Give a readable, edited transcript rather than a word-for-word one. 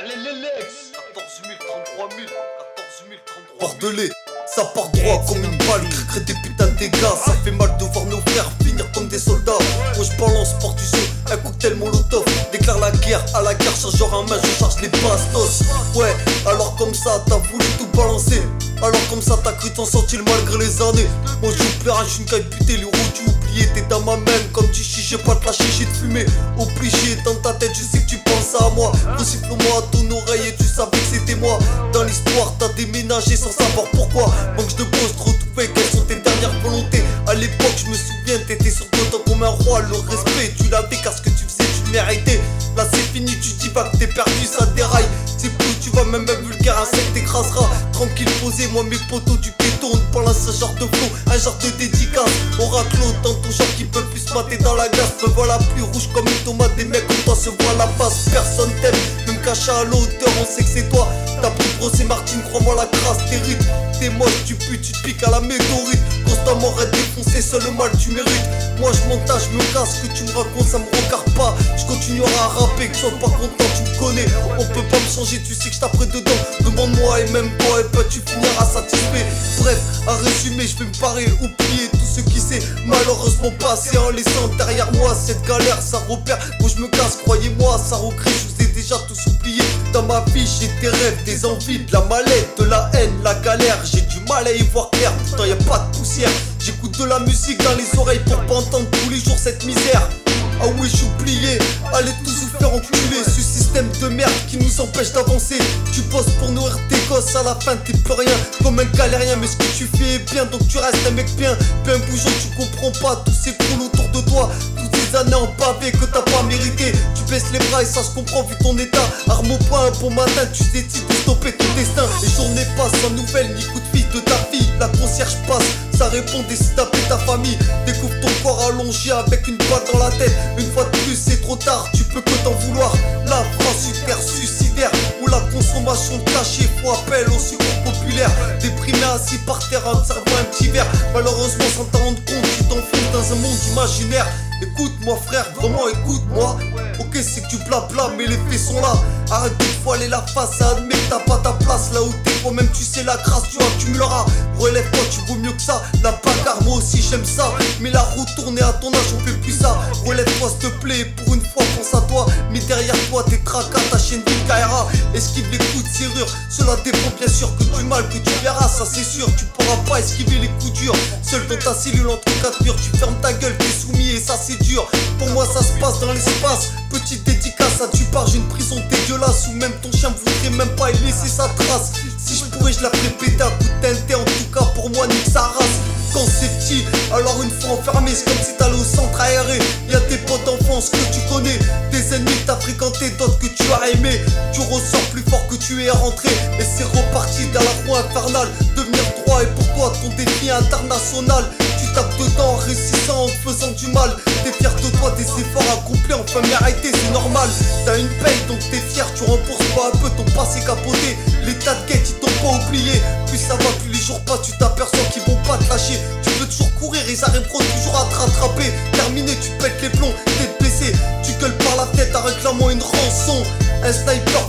Lex 14 000, 33 000, 14 000, 33 000. Bordelais, ça part droit comme une balle, crée des putains de dégâts. Ça fait mal de voir nos frères finir comme des soldats. Moi je balance porte du son, un cocktail molotov. Déclare la guerre, à la guerre, chargeur en main, je charge les bastos. Ouais, alors comme ça t'as voulu tout balancer. Alors comme ça t'as cru t'en sortir malgré les années. Moi je plus rien, je suis une caille putain, les roues tu oublié. T'es dans ma main comme du chiché, pas de lâcher, j'ai de fumer. Obligé dans ta tête, je sais que tu penses à moi. Resiffle-moi à ton oreille et tu savais que c'était moi. Dans l'histoire t'as déménagé sans savoir pourquoi. Manque de boss, trop tout fait, quelles sont tes dernières volontés? À l'époque je me souviens, t'étais sur ton temps comme un roi. Le respect tu l'avais car ce que tu faisais tu le méritais. Là c'est fini, tu dis pas que t'es perdu, ça déraille. C'est plus où tu vas, même un vulgaire insecte t'écrasera. Tranquille posé, moi mes potos du péton. On balance un genre de flow, un genre de dédicace. Oracle dans ton genre qui peut plus se mater dans la glace. Me voilà plus rouge comme une tomate, des mecs comme toi se voient la face. Personne t'aime, même caché à l'auteur, on sait que c'est toi. T'as pris Brosé Martine, crois-moi la crasse, t'es rude. T'es moche, tu pues, tu te piques à la météorite. Constamment être défoncé, seul le mal tu mérites. Moi je montage, je me casse, ce que tu me racontes ça me regarde pas. Je continuerai à rapper, que sois pas content, tu me connais. On peut pas me changer, tu sais que je t'apprête dedans. Demande-moi et même toi, et ben tu finiras satisfait. Bref, à résumer, je vais me parer, oublier tout ce qui s'est malheureusement passé. En laissant derrière moi cette galère, ça repère. Moi je me casse, croyez-moi, ça recrée, je vous ai déjà tous oublié. Dans ma vie, j'ai des rêves, des envies, de la mallette, de la haine, la galère. J'ai du mal à y voir clair, pourtant y a pas de poussière. J'écoute de la musique dans les oreilles pour pas entendre tous les jours cette misère. Ah oui, je suis oublié, allez tous vous faire enculer. Ce système de merde qui nous empêche d'avancer. Tu bosses pour nourrir tes gosses, à la fin t'es plus rien. Comme un galérien, mais ce que tu fais est bien, donc tu restes un mec bien. Puis un bougeon, tu comprends pas tout s'écroule autour de toi. Toutes ces années en pavé que t'as pas mérité. Tu baisses les bras et ça se comprend vu ton état. Arme au poing, un bon matin, tu décides de stopper ton destin. Les journées passent sans nouvelles, ni coup de fil de ta fille. La concierge passe, ça répond, décide d'appeler ta famille. Découvre ton corps allongé avec une balle dans la tête. Une fois de plus c'est trop tard, tu peux que t'en vouloir. La France super suicidaire, où la consommation de cachet faut appel au secours populaire. Déprimé assis par terre en servant un petit verre. Malheureusement sans t'en rendre compte, tu t'enfonces dans un monde imaginaire. Écoute-moi frère, vraiment écoute-moi. Ok c'est que tu blabla mais les faits sont là. Arrête de te voiler la face, admets que t'as pas ta place. Là où t'es toi-même tu sais la grâce tu accumuleras. Relève-toi tu vaux mieux que ça. La bagarre moi aussi j'aime ça. Mais la roue tournée à ton âge on fait plus ça. Relève-toi s'il te plaît, pour une fois pense à toi. Mais derrière toi tes tracas, ta chaîne ville caillera. Esquive les coups de serrure, cela dépend bien sûr que du mal que tu verras. Ça c'est sûr, tu pourras pas esquiver les coups durs. Seul dans ta cellule entre quatre murs, tu fermes ta gueule, t'es soumis et ça c'est dur. Pour moi ça se passe dans l'espace. Petite dédicace à tu pars, j'ai une prison dégueulasse. Où même ton chien voudrait même pas y laisser sa trace. Si je pourrais je la ferais péter à coup de tinté. En tout cas pour moi nique sa race. Quand c'est petit, alors une fois enfermé, c'est comme si t'allais au centre aéré. Y'a tes potes d'enfance que tu connais, des ennemis que t'as fréquenté, d'autres que tu as aimé. Tu ressors plus fort que tu es rentré. Et c'est reparti dans la roue infernale. Devenir droit est pour toi ton défi international. Tu tapes dedans en réussissant, en te faisant du mal. T'es fier de toi, des efforts accomplis, enfin mais arrêtez, c'est normal. T'as une paye donc t'es fier, tu rembourses pas un peu ton passé capoté. Les tas de guettes ils t'ont pas oublié. Plus ça va, plus les jours passent, tu t'aperçois qu'ils vont pas te lâcher. Tu peux toujours courir, ils arriveront toujours à te rattraper. Terminé, tu pètes les plombs, tête baissée. Tu gueules par la tête en réclamant une rançon. Un sniper